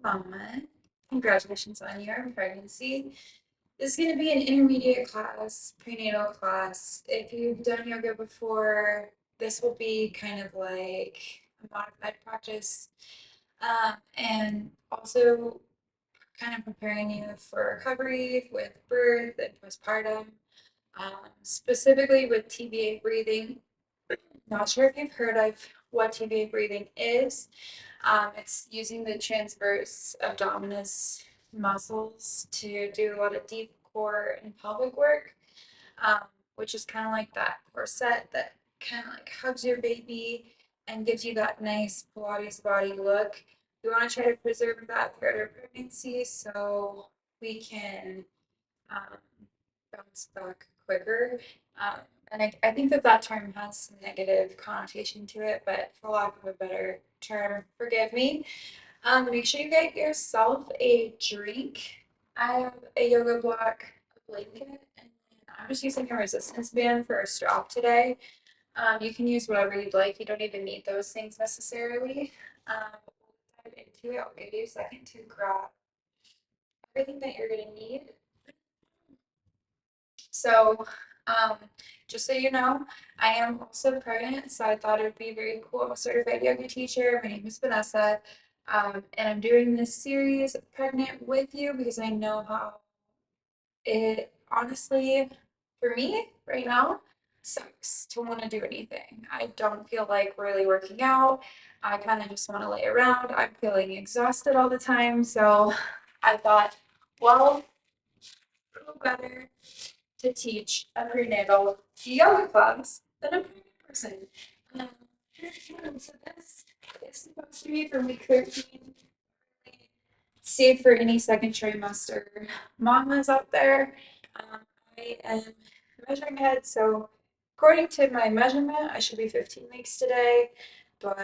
mama. Congratulations on your pregnancy. This is going to be an intermediate class, prenatal class. If you've done yoga before, this will be kind of like a modified practice, and also kind of preparing you for recovery with birth and postpartum, specifically with TVA breathing. Not sure if you've heard of what TVA breathing is. It's using the transverse abdominis muscles to do a lot of deep core and pelvic work, which is kind of like that corset that kind of like hugs your baby and gives you that nice Pilates body look. We want to try to preserve that throughout our pregnancy so we can um, bounce back quicker. Um, and I think that term has some negative connotation to it, but for lack of a better term, forgive me. Make sure you get yourself a drink. I have a yoga block, a blanket, and I'm just using a resistance band for a strap today. You can use whatever you'd like. You don't even need those things necessarily. We'll dive into it. I'll give you a second to grab everything that you're going to need. So, um, just so you know, I am also pregnant, so I thought it would be very cool. I'm a certified yoga teacher. My name is Vanessa, and I'm doing this series pregnant with you because I know how it honestly, for me right now, sucks to want to do anything. I don't feel like really working out. I kind of just want to lay around. I'm feeling exhausted all the time, so I thought, well, who better to teach a prenatal yoga class than a pregnant person. Um, so this is supposed to be for week 13. Safe for any second trimester mamas out there. Um, I am measuring ahead, so according to my measurement, I should be 15 weeks today, but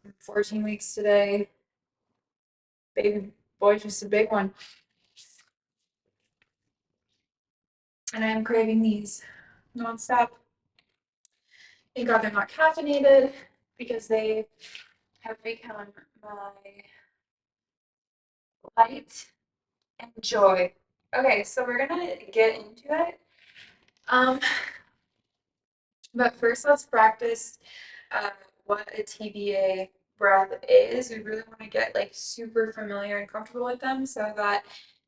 I'm 14 weeks today. Baby boy's just a big one. And I'm craving these nonstop. Thank God they're not caffeinated because they have become my light and joy. Okay, so we're gonna get into it. But first let's practice uh, what a TVA breath is. We really want to get like super familiar and comfortable with them so that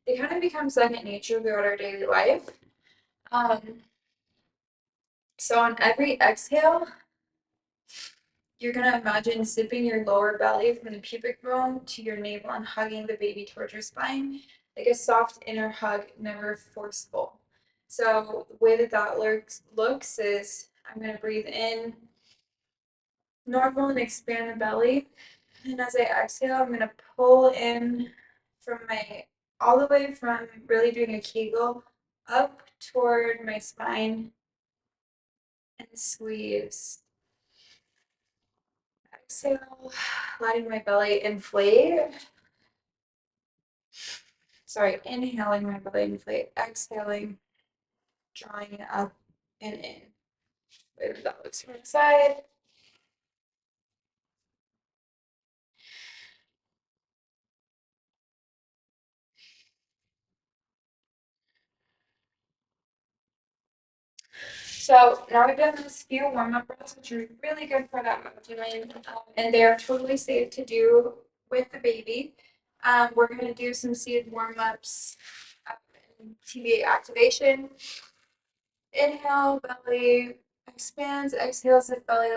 they kind of become second nature throughout our daily life. Um, so on every exhale, you're going to imagine zipping your lower belly from the pubic bone to your navel and hugging the baby towards your spine, like a soft inner hug, never forceful. So the way that looks is I'm going to breathe in normal and expand the belly. And as I exhale, I'm going to pull in from all the way from really doing a Kegel up toward my spine and squeeze. Exhale, letting my belly inflate. Sorry, inhaling my belly inflate, exhaling, drawing it up and in. Wait, that looks from the side. So now we've done those few warm-up breaths, which are really good for that abdomen, and they're totally safe to do with the baby. We're going to do some seated warm-ups, TVA activation. Inhale, belly expands. Exhale, zip belly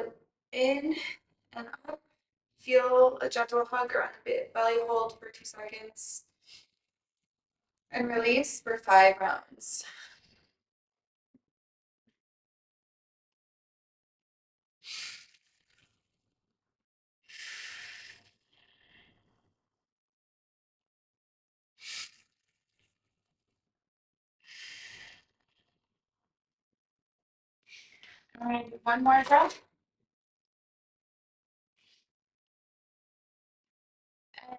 in and up. Feel a gentle hug around the belly, hold for 2 seconds. And release for 5 rounds. I'm going to do one more breath. And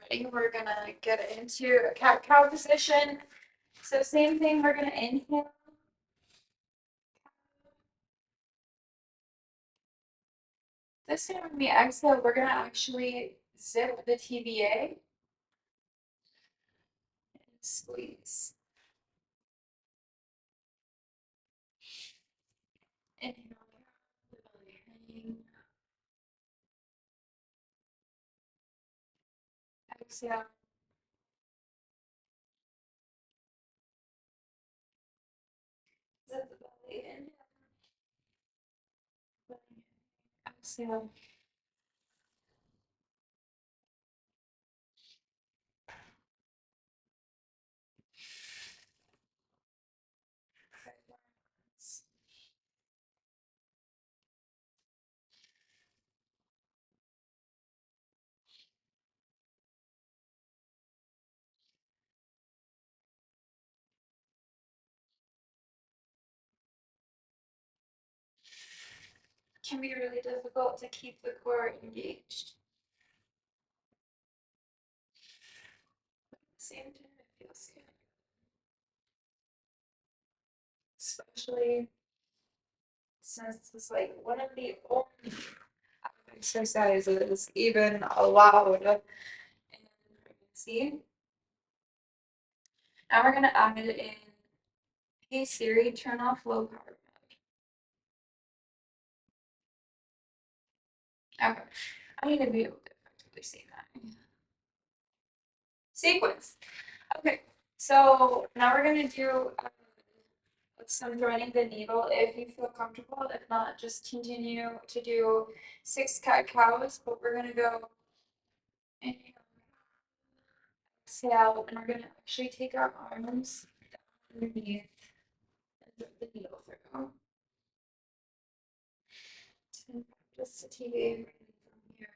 when you're ready, we're going to get into a cat-cow position. So same thing, we're going to inhale. This time when we exhale, we're going to actually zip the TVA and squeeze. Inhale, the belly hanging. Exhale. Zip the belly, inhale. Exhale. Can be really difficult to keep the core engaged. But at the same time, it feels good. Especially since it's like one of the only exercises even allowed in pregnancy. Now we're gonna add it in. Hey Siri, turn off low power mode. Okay, I need to be able to effectively say that. Sequence. Okay, so now we're gonna do some threading the needle if you feel comfortable. If not, just continue to do 6 cat-cows, but we're gonna go inhale, exhale, and we're gonna actually take our arms down underneath and put the needle through. And just the TVA breathing from here.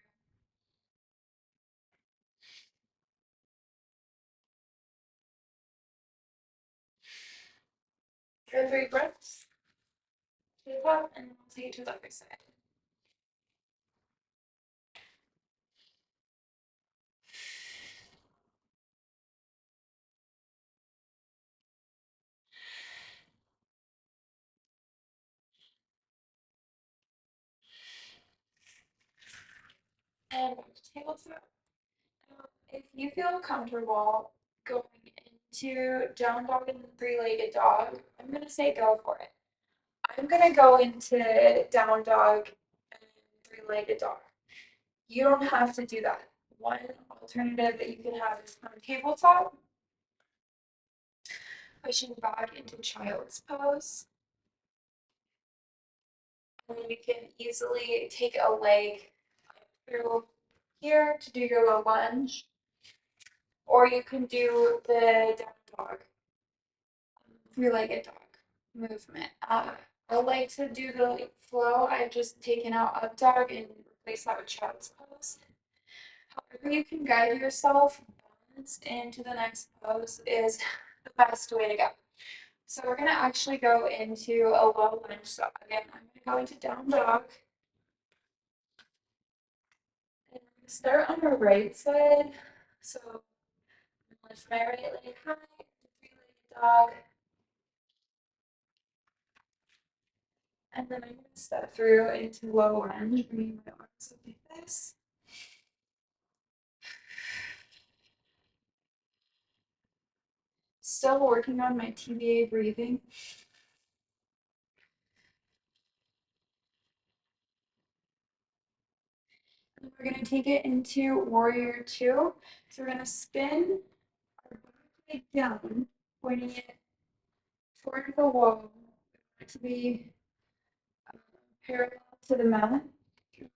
For 3 breaths. To the top, and then we'll take it to the other side. And back to tabletop. If you feel comfortable going into down dog and 3-legged dog, I'm gonna say go for it. I'm gonna go into down dog and 3-legged dog. You don't have to do that. One alternative that you can have is on tabletop, pushing back into child's pose. And then you can easily take a leg through here to do your lunge, or you can do the down dog, 3-legged dog movement. I like to do the flow. I've just taken out up dog and replaced that with child's pose. However, you can guide yourself balanced into the next pose is the best way to go. So we're gonna actually go into a low lunge. So again, I'm gonna go into down dog. And I'm gonna start on the right side. So I'm gonna lift my right leg high, 3-legged dog. And then I'm going to step through into low lunge, bringing my arms up like this. Still working on my TVA breathing. And we're going to take it into warrior 2. So we're going to spin our back leg down, pointing it toward the wall. We want it to be parallel to the mat,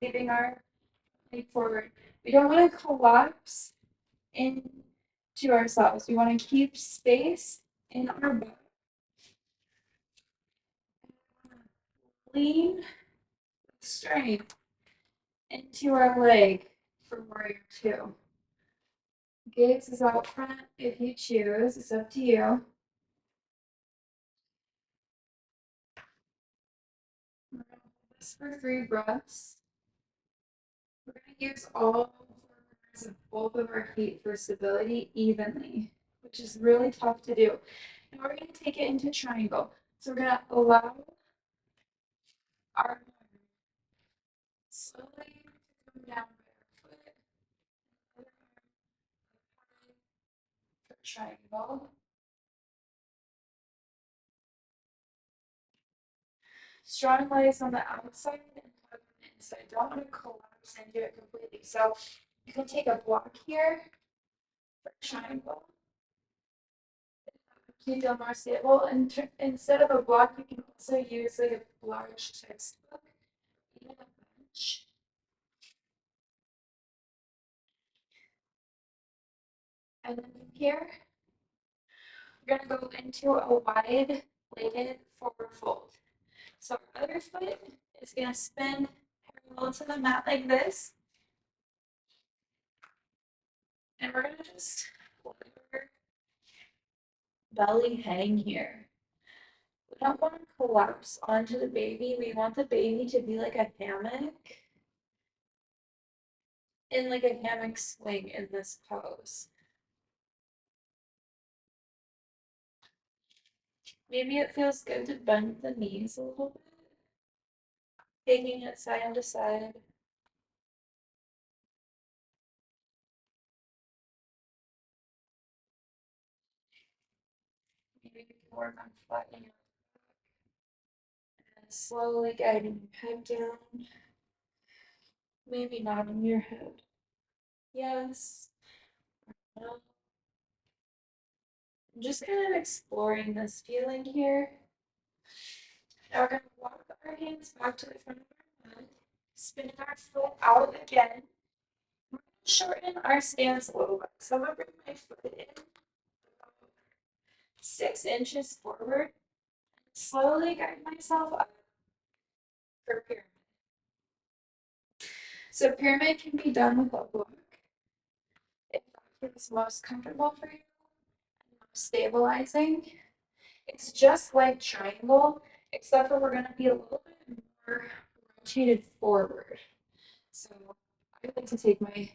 leaving our leg forward. We don't want to collapse into ourselves. We want to keep space in our butt. Lean strength into our leg for warrior 2. Gaze is out front if you choose, it's up to you. We're going to hold this for 3 breaths. We're going to use all 4 corners of both of our feet for stability evenly, which is really tough to do. Now we're going to take it into triangle. So we're going to allow our arm slowly to come down by our foot triangle. Strong legs on the outside and hug on the inside. Don't want to collapse into it completely. So you can take a block here for triangle. You feel more stable. And instead of a block, you can also use like a large textbook, even a bench. And then from here, we're going to go into a wide-legged forward fold. So our other foot is going to spin parallel to the mat like this. And we're going to just let our belly hang here. We don't want to collapse onto the baby. We want the baby to be like a hammock, in like a hammock swing in this pose. Maybe it feels good to bend the knees a little bit, taking it side to side. Maybe we can work on flattening out and slowly guiding your head down. Maybe nodding your head. Yes. No. Just kind of exploring this feeling here. Now we're going to walk our hands back to the front of our mat, spinning our foot out again. We're going to shorten our stance a little bit. So I'm going to bring my foot in 6 inches forward, slowly guide myself up for pyramid. So pyramid can be done with a block if that feels most comfortable for you and most stabilizing. It's just like triangle, except for we're going to be a little bit more rotated forward. So I like to take my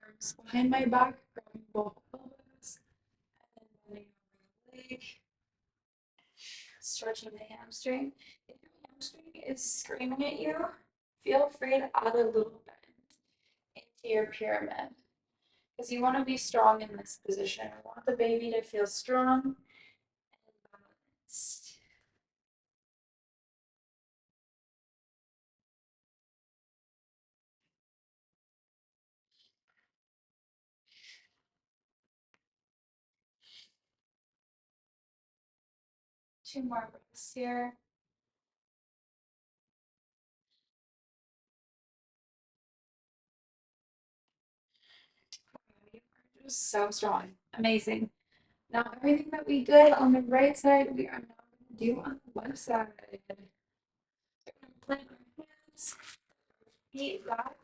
arms behind my back, grabbing both elbows, and then bending over the leg, stretching the hamstring. If your hamstring is screaming at you, feel free to add a little bend into your pyramid because you want to be strong in this position. I want the baby to feel strong and balanced. Two more breaths here. You are just so strong. Amazing. Now, everything that we did on the right side, we are now going to do on the left side. We're going to plant our hands, feet back.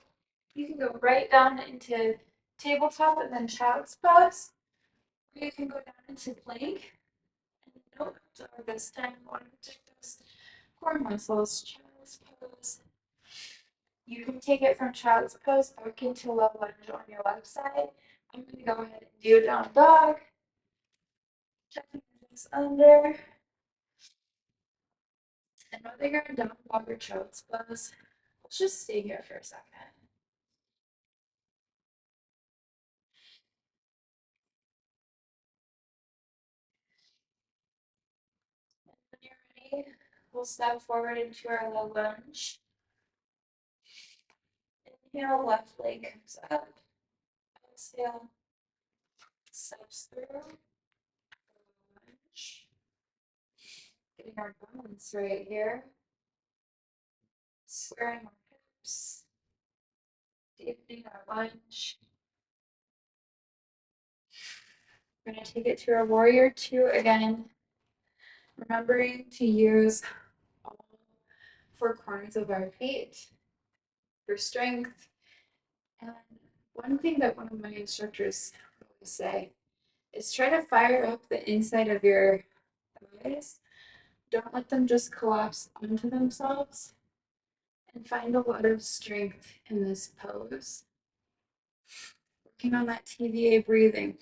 You can go right down into tabletop and then child's pose. Or you can go down into plank. And note this time, we want to protect those core muscles. Child's pose. You can take it from child's pose back into low lunge on your left side. I'm going to go ahead and do down dog. Checking this under. And whether you're in down dog or child's pose, let's just stay here for a second. When you're ready, we'll step forward into our low lunge. Inhale, left leg comes up. Exhale, steps through. Lunge. Getting our balance right here. Squaring our hips. Deepening our lunge. We're going to take it to our warrior 2 again. Remembering to use all 4 corners of our feet for strength. And one thing that one of my instructors always say is try to fire up the inside of your thighs. Don't let them just collapse onto themselves, and find a lot of strength in this pose. Working on that TVA breathing.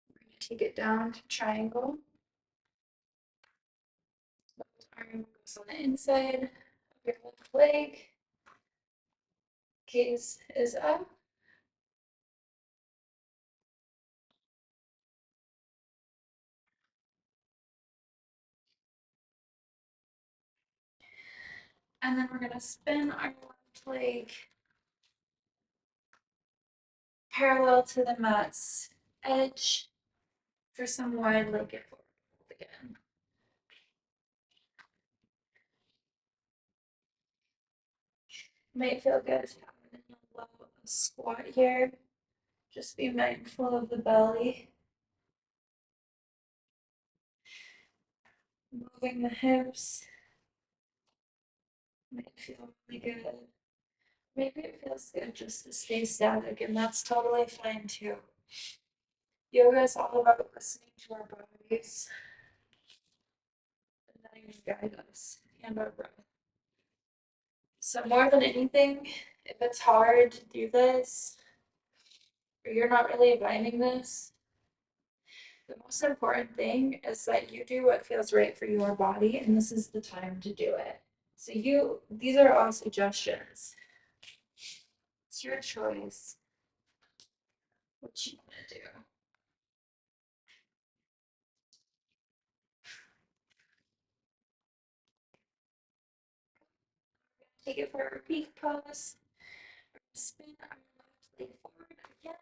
We're going to take it down to triangle. Left arm goes on the inside of your left leg. Gaze is up. And then we're gonna spin our left leg parallel to the mat's edge for some wide-legged forward fold again. Might feel good to have a low squat here. Just be mindful of the belly. Moving the hips might feel really good. Maybe it feels good just to stay static, and that's totally fine too. Yoga is all about listening to our bodies and letting them guide us and our breath. So, more than anything, if it's hard to do this, or you're not really vibing this, the most important thing is that you do what feels right for your body, and this is the time to do it. So, these are all suggestions. It's your choice what you want to do. Take it for a repeat pose. Spin our left leg forward again.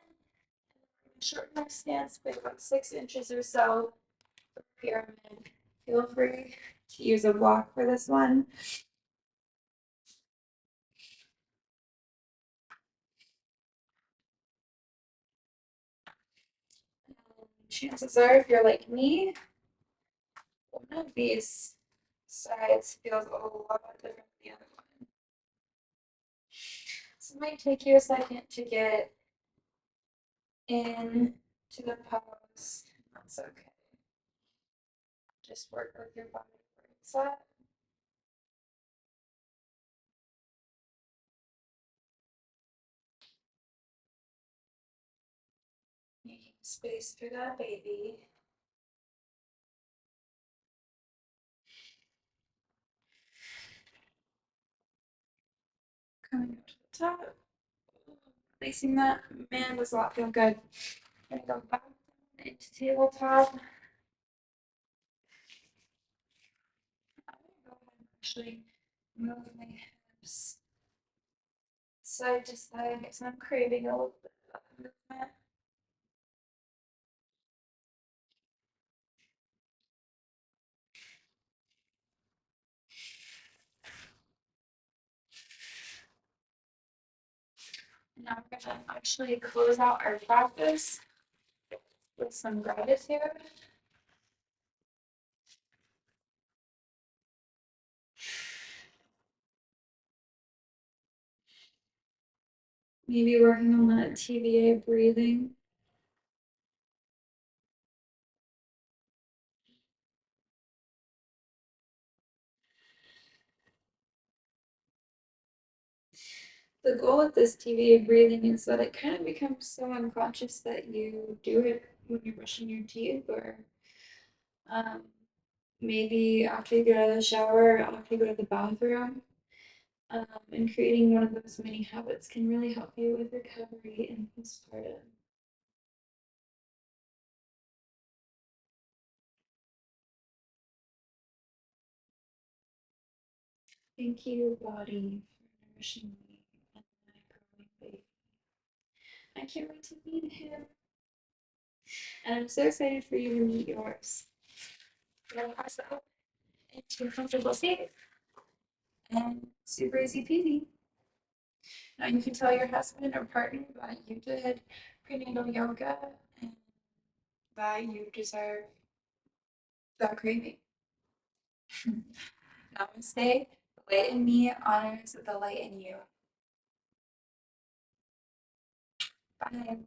Shorten our stance by about 6 inches or so for pyramid. Feel free to use a block for this one. Chances are, if you're like me, one of these sides feels a lot different than the other one. So it might take you a second to get in to the pose. That's okay. Just work with your body where it's at. Making space for that baby. Coming up to the top. Placing that, man, does that feel good. Gonna go back into tabletop. I'm gonna go ahead and actually move my hips side to side because I'm craving a little bit of movement. Now we're gonna actually close out our practice with some gratitude. Maybe working on that TVA breathing. The goal with this TVA breathing is that it kind of becomes so unconscious that you do it when you're brushing your teeth or um, maybe after you get out of the shower, after you go to the bathroom. And creating one of those mini habits can really help you with recovery and postpartum. Thank you, body, for nourishing me and my growing baby. I can't wait to meet him. And I'm so excited for you to meet yours. I'm gonna pass it up into a comfortable seat and super easy peasy. Now you can tell your husband or partner that you did prenatal yoga and that you deserve that craving. Namaste. The light in me honors the light in you. Bye.